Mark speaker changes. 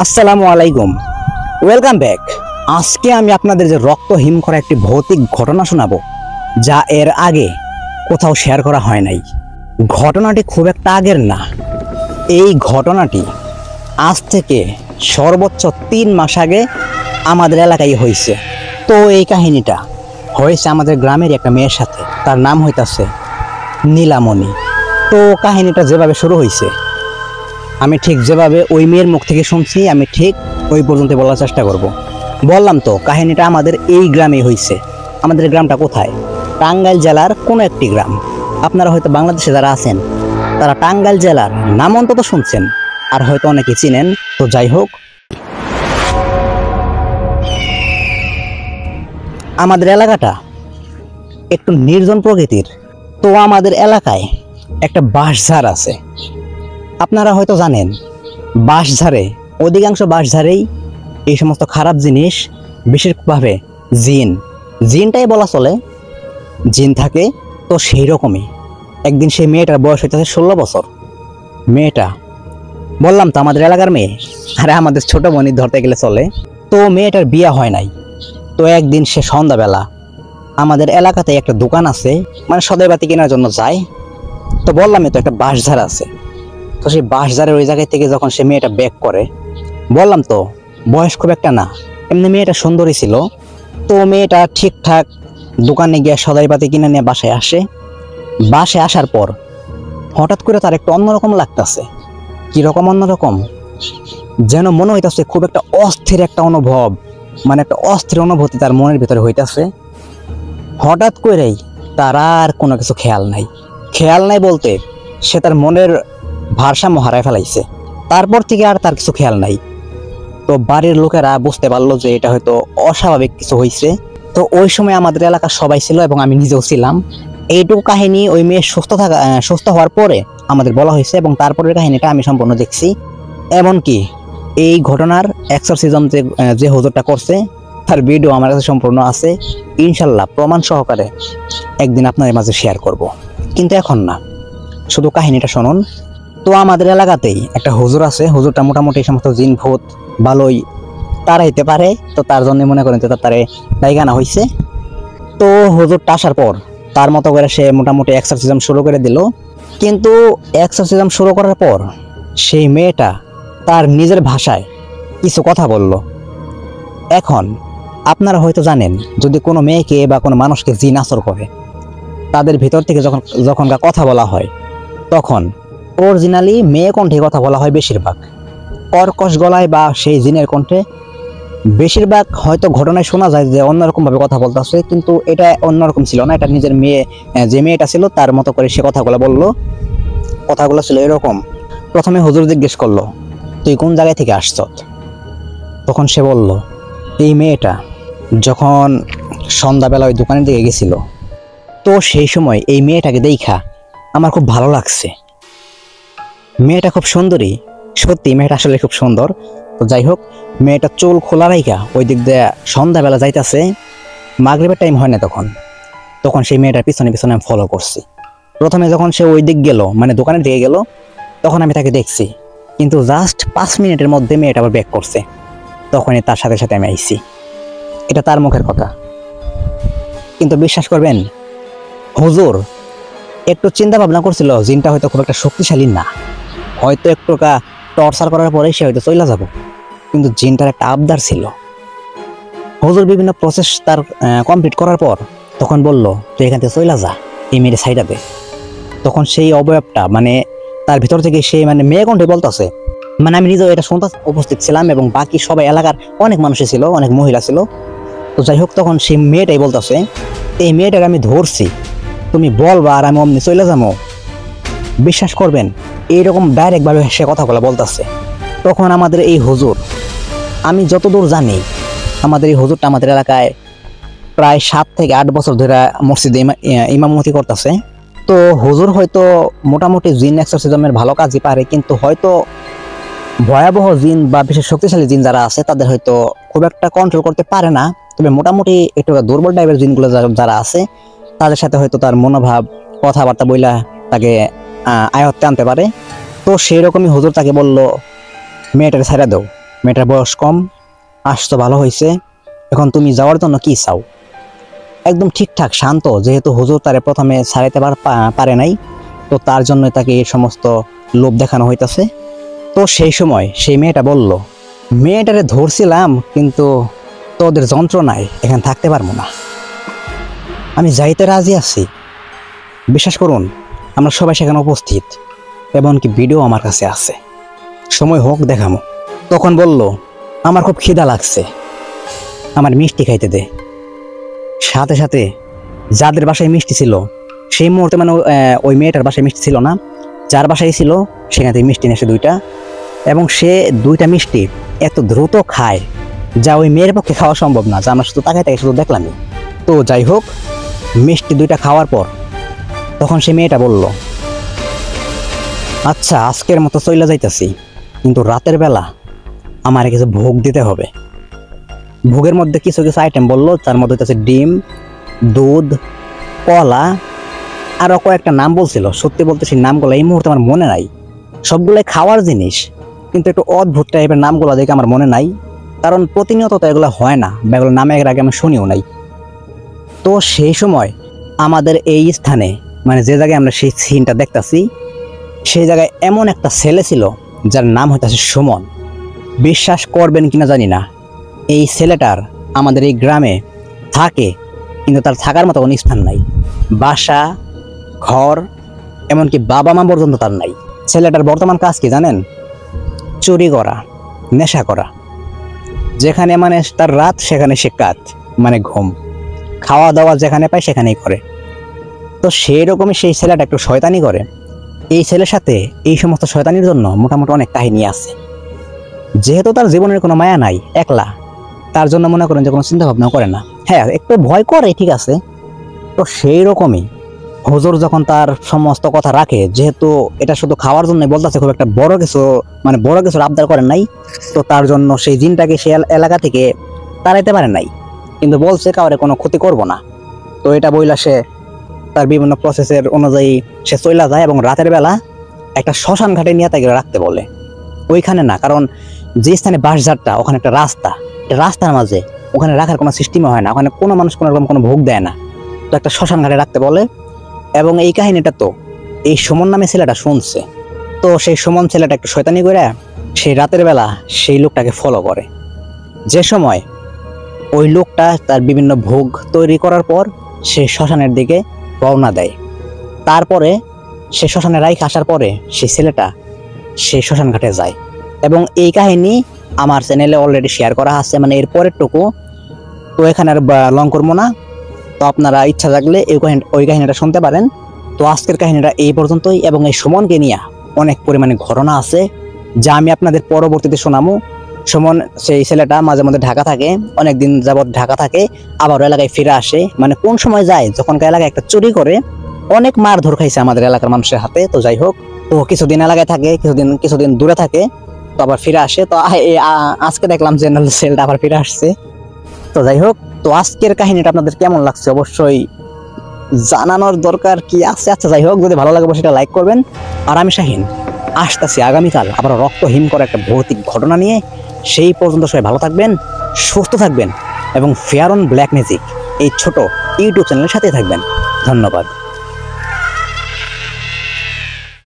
Speaker 1: আসসালামু আলাইকুম, welcome back. আজকে আমি আপনাদের যে রক্ত হিম করা একটি ভৌতিক ঘটনা শোনাবো, যা এর আগে কোথাও শেয়ার করা হয় নাই। ঘটনাটি খুব একটা আগের না। এই ঘটনাটি আজ থেকে সর্বোচ্চ 3 মাস আগে আমাদের এলাকায় হয়েছে। তো এই কাহিনীটা হয়েছে আমাদের গ্রামের একটা মেয়ের সাথে। তার নাম হইতাছে নীলামণি। তো কাহিনীটা যেভাবে শুরু হয়েছে, আমি ঠিক যেভাবে ওই মেয়ের মুখ থেকে শুনছি, আমি ঠিক ওই পর্যন্ত বলার চেষ্টা করব। বললাম তো, কাহিনীটা আমাদের এই গ্রামে হয়েছে। আমাদের গ্রামটা কোথায়? টাঙ্গাইল জেলার কোনো একটি গ্রাম। আপনারা হয়তো বাংলাদেশে যারা আছেন, তারা টাঙ্গাইল জেলার নাম অন্তত শুনছেন, আর হয়তো অনেকে চিনেন। তো যাই হোক, আমাদের এলাকাটা একটু নির্জন প্রকৃতির। তো আমাদের এলাকায় একটা বাঁশঝাড় আছে। আপনারা হয়তো জানেন, বাঁশঝাড়ে, অধিকাংশ বাঁশঝাড়েই এই সমস্ত খারাপ জিনিস, বিশেষভাবে জিনটাই বলা চলে, জিন থাকে। তো সেই রকমই একদিন সেই মেয়েটার বয়স হইতেছে 16 বছর। মেয়েটা, বললাম তো আমাদের এলাকার মেয়ে, আরে আমাদের ছোট বোনই ধরতে গেলে চলে। তো মেয়েটার বিয়ে হয় নাই। তো একদিন সে সন্ধ্যাবেলা আমাদের এলাকাতে একটা দোকান আছে, মানে সদাইবাতি কেনার জন্য যায়। তো বললামই তো, একটা বাঁশঝাড় আছে। তো সেই বাঁশঝাড়ের ওই জায়গায় থেকে যখন সে মেয়েটা ব্যাক করে, বললাম তো বয়স খুব একটা না, এমনি মেয়েটা সুন্দরী ছিল। তো মেয়েটা ঠিকঠাক দোকানে গিয়ে সদাইপাতি কিনে নিয়ে বাসায় আসে। বাসায় আসার পর হঠাৎ করে তার একটু অন্যরকম লাগতেছে। কিরকম অন্যরকম? যেন মনে হইতাছে খুব একটা অস্থির একটা অনুভব, মানে একটা অস্থির অনুভূতি তার মনের ভিতরে হইতাছে। হঠাৎ করেই তার আর কোনো কিছু খেয়াল নাই বলতে, সে তার মনের ভারসাম্য হারায় ফেলাইছে। তারপর থেকে আর তার কিছু খেয়াল নাই। তো বাড়ির লোকেরা বুঝতে পারলো যে এটা হয়তো অস্বাভাবিক কিছু হয়েছে। তো ওই সময় আমাদের এলাকার সবাই ছিল এবং আমি নিজেও ছিলাম। এইটুকু কাহিনী ওই মেয়ে সুস্থ হওয়ার পরে আমাদের বলা হয়েছে, এবং তারপরের কাহিনীটা আমি সম্পূর্ণ দেখছি। এমনকি এই ঘটনার এক্সরসিজম যে হুজুরটা করছে, তার ভিডিও আমার কাছে সম্পূর্ণ আছে। ইনশাল্লাহ প্রমাণ সহকারে একদিন আপনাদের মাঝে শেয়ার করব, কিন্তু এখন না, শুধু কাহিনীটা শুনুন। তো আমাদের এলাকাতেই একটা হুজুর আছে। হুজুরটা মোটামুটি এই সমস্ত জিন ভূত ভালোই তাড়াইতে পারে। তো তার জন্য মনে করেন যে তারে দায়গানা হয়েছে। তো হুজুরটা আসার পর তার মতো করে সে মোটামুটি এক্সারসাইজ শুরু করে দিল। কিন্তু এক্সারসাইজ শুরু করার পর সেই মেয়েটা তার নিজের ভাষায় কিছু কথা বলল। এখন আপনারা হয়তো জানেন, যদি কোনো মেয়েকে বা কোনো মানুষকে জিন আসর করে, তাদের ভিতর থেকে যখন কথা বলা হয়, তখন অরিজিনালি মেয়ে কণ্ঠে কথা বলা হয় বেশিরভাগ, কর্কশ গলায় বা সেই জিনের কণ্ঠে। বেশিরভাগ হয়তো ঘটনায় শোনা যায় যে অন্যরকম ভাবে কথা বলতেছে, কিন্তু এটা অন্যরকম ছিল না। এটা নিজের মেয়ে, যে মেয়েটা ছিল তার মতো করে সে কথাগুলো বললো। কথাগুলো ছিল এরকম। প্রথমে হুজুর জিজ্ঞেস করলো, তুই কোন জায়গায় থেকে আসছ? তখন সে বলল, এই মেয়েটা যখন সন্ধ্যাবেলা ওই দোকানের দিকে গেছিল, তো সেই সময় এই মেয়েটাকে দেখা আমার খুব ভালো লাগছে। মেয়েটা খুব সুন্দরী, সত্যি মেয়েটা আসলে খুব সুন্দর। তো যাই হোক, মেয়েটা চুল খোলা রাইখা ওই দিক দিয়ে সন্ধ্যাবেলা যাইতেছে। মাগরিবের টাইম হয় না তখন সেই মেয়েটার পিছনে পিছনে আমি ফলো করছি। প্রথমে যখন সে ওই দিক গেল, মানে দোকানের দিকে গেল, তখন আমি তাকে দেখছি। কিন্তু জাস্ট 5 মিনিটের মধ্যে মেয়েটা আবার ব্যাক করছে। তখনই তার সাথে সাথে আমি আইছি। এটা তার মুখের কথা। কিন্তু বিশ্বাস করবেন, হুজুর একটু চিন্তা ভাবনা করছিল জিনটা হয়তো খুব একটা শক্তিশালী না, হয়তো একটু টর্চার করার পরে সে হয়তো চলে যাব। কিন্তু জিনটার একটা আবদার ছিল। হুজুর বিভিন্ন প্রসেস তার কমপ্লিট করার পর তখন বলল, তুই এখান থেকে চলে যা, এই মেয়ের সাইডা দে। তখন সেই অবয়বটা, মানে তার ভিতর থেকে সে মানে মেয়ে কণ্ঠে বলতেছে, মানে আমি নিজেও এটা শুনতে উপস্থিত ছিলাম, এবং বাকি সবাই এলাকার অনেক মানুষই ছিল, অনেক মহিলা ছিল। তো যাই হোক, তখন সেই মেয়েটাই বলতেছে, এই মেয়েটাকে আমি ধরছি, তুমি বলবা আর আমি অমনি চলে যাবো। বিশ্বাস করবেন, এইরকম ডাইরেক্ট ভাবে সে কথাগুলো বলতেছে। তখন আমাদের এই হুজুর, আমি যতদূর জানি, আমাদের এই হুজুরটা আমাদের এলাকায় প্রায় 7 থেকে 8 বছর ধরে মসজিদে ইমামতি করতেছে। তো হুজুর হয়তো মোটামুটি জিন এক্সরসিজমের ভালো কাজই পারে, কিন্তু হয়তো ভয়াবহ জিন বা বিশেষ শক্তিশালী জিন যারা আছে তাদের হয়তো খুব একটা কন্ট্রোল করতে পারে না। তবে মোটামুটি একটু দুর্বল টাইপের জিনগুলো যারা আছে, তাদের সাথে হয়তো তার মনোভাব, কথাবার্তা বইলা তাকে আয়ত্তে আনতে পারে। তো সেই রকমই হুজুর তাকে বলল, মেয়েটাকে ছেড়ে দাও। মেয়েটার বয়স কম, আসতো ভালো হয়েছে, এখন তুমি যাওয়ার জন্য কি চাও? একদম ঠিকঠাক শান্ত, যেহেতু হুজুর তারে প্রথমে ছাড়াইতে পারে নাই, তো তার জন্য তাকে এই সমস্ত লোভ দেখানো হইতাছে। তো সেই সময় সেই মেয়েটা বলল, মেয়েটারে ধরছিলাম কিন্তু তোদের যন্ত্রণায় এখানে থাকতে পারবো না, আমি যাইতে রাজি আছি। বিশ্বাস করুন, আমরা সবাই সেখানে উপস্থিত, এমনকি ভিডিও আমার কাছে আছে, সময় হোক দেখামো। তখন বলল, আমার খুব খিদা লাগছে, আমার মিষ্টি খাইতে দে। সাথে সাথে যাদের বাসায় মিষ্টি ছিল সেই মুহূর্তে, মানে ওই মেয়েটার বাসায় মিষ্টি ছিল না, যার বাসায় ছিল সেখান থেকে মিষ্টি নেছে 2টা, এবং সে 2টা মিষ্টি এত দ্রুত খায় যা ওই মেয়ের পক্ষে খাওয়া সম্ভব না, যা আমরা শুধু তাকাই তাকে শুধু দেখলামই। তো যাই হোক, মিষ্টি 2টা খাওয়ার পর তখন সে মেয়েটা বলল, আচ্ছা আজকের মতো চইলা যাইতাছি, কিন্তু রাতের বেলা আমার কিছু ভোগ দিতে হবে। ভোগের মধ্যে কিছু কিছু আইটেম বললো, তার মধ্যে হচ্ছে ডিম, দুধ, কলা, আরও কয়েকটা নাম বলছিল। সত্যি বলতে সেই নামগুলো এই মুহূর্তে আমার মনে নাই, সবগুলোই খাওয়ার জিনিস, কিন্তু একটু অদ্ভুত টাইপের নামগুলো দেখে আমার মনে নাই, কারণ প্রতিনিয়ত তো এগুলো হয় না বা এগুলো নামে এর আগে আমি শুনিও নাই। তো সেই সময় আমাদের এই স্থানে, মানে যে জায়গায় আমরা সেই সিনটা দেখতেছি, সেই জায়গায় এমন একটা ছেলে ছিল যার নাম হইতেছে সুমন। বিশ্বাস করবেন কিনা জানি না, এই ছেলেটার আমাদের এই গ্রামে থাকে, কিন্তু তার থাকার মতো কোনো স্থান নাই, বাসা, ঘর, এমনকি বাবা মা পর্যন্ত তার নাই। ছেলেটার বর্তমান কাজ কি জানেন? চুরি করা, নেশা করা। যেখানে মানে তার রাত, সেখানে সে কাত, মানে ঘুম, খাওয়া দাওয়া যেখানে পায় সেখানেই করে। তো সেই রকমই সেই ছেলেটা একটু শয়তানি করে। এই ছেলের সাথে এই সমস্ত শয়তানির জন্য মোটামুটি অনেক কাহিনী আছে। যেহেতু তার জীবনের কোনো মায়া নাই, একলা, তার জন্য মনে করেন যে কোনো চিন্তা ভাবনা করে না। হ্যাঁ, একটু ভয় করে, ঠিক আছে। তো সেই রকমই হুজুর যখন তার সমস্ত কথা রাখে, যেহেতু এটা শুধু খাওয়ার জন্য বলতেছে, খুব একটা বড় কিছুর আবদার করেন নাই, তো তার জন্য সেই জিনটাকে সে এলাকা থেকে তাড়াইতে পারে নাই, কিন্তু বলছে কাউরে কোনো ক্ষতি করব না। তো এটা বইলা সে তার বিভিন্ন প্রসেসের অনুযায়ী সে চইলা যায়, এবং রাতের বেলা একটা শ্মশান ঘাটে নিয়ে তাকে রাখতে বলে। ওইখানে না, কারণ যে স্থানে বাঁশঝাড়টা, ওখানে একটা রাস্তার মাঝে, ওখানে রাখার কোনো সিস্টেমই হয় না, ওখানে কোনো মানুষ কোনো রকম কোনো ভোগ দেয় না। তো একটা শ্মশান ঘাটে রাখতে বলে। এবং এই কাহিনীটা তো এই সুমন নামে ছেলেটা শুনছে। তো সেই সুমন ছেলেটা একটু শয়তানি করে সেই রাতের বেলা সেই লোকটাকে ফলো করে। যে সময় ওই লোকটা তার বিভিন্ন ভোগ তৈরি করার পর সে শ্মশানের দিকে রওনা দেয়। তারপরে সে শ্মশানে রাইখে আসার পরে সেই ছেলেটা সেই শ্মশান ঘাটে যায়। এবং এই কাহিনী আমার চ্যানেলে অলরেডি শেয়ার করা আছে, মানে এর পরের টুকু। তো এখানে আর লং করবো না, তো আপনারা ইচ্ছা থাকলে ওই কাহিনীটা শুনতে পারেন। তো আজকের কাহিনীটা এই পর্যন্তই, এবং এই সুমনকে নিয়ে অনেক পরিমাণে ঘটনা আছে যা আমি আপনাদের পরবর্তীতে শোনাবো। সুমন সেই ছেলেটা মাঝে মধ্যে ঢাকা থাকে, অনেকদিন যাবৎ ঢাকা থাকে, আবার এলাকায় ফিরে আসে। মানে কোন সময় যায়, যখন এলাকায় একটা চুরি করে, অনেক মারধর খাইছে আমাদের এলাকার মানুষের হাতে। তো যাই হোক, তো কিছুদিন এলাকায় থাকে, কিছুদিন দূরে থাকে, তো আবার ফিরে আসে। তো আজকে দেখলাম যে ছেলেটা আবার ফিরে আসছে। তো যাই হোক, তো আজকের কাহিনীটা আপনাদের কেমন লাগছে অবশ্যই জানানোর দরকার কি আছে। আচ্ছা যাই হোক, যদি ভালো লাগে সেটা লাইক করবেন। আর আমি শাহিন আসতেছি আগামীকাল আবার রক্তহীন করা একটা ভৌতিক ঘটনা নিয়ে। সেই পর্যন্ত সবাই ভালো থাকবেন, সুস্থ থাকবেন, এবং ফেয়ার অন ব্ল্যাক ম্যাজিক এই ছোট ইউটিউব চ্যানেলের সাথে থাকবেন। ধন্যবাদ।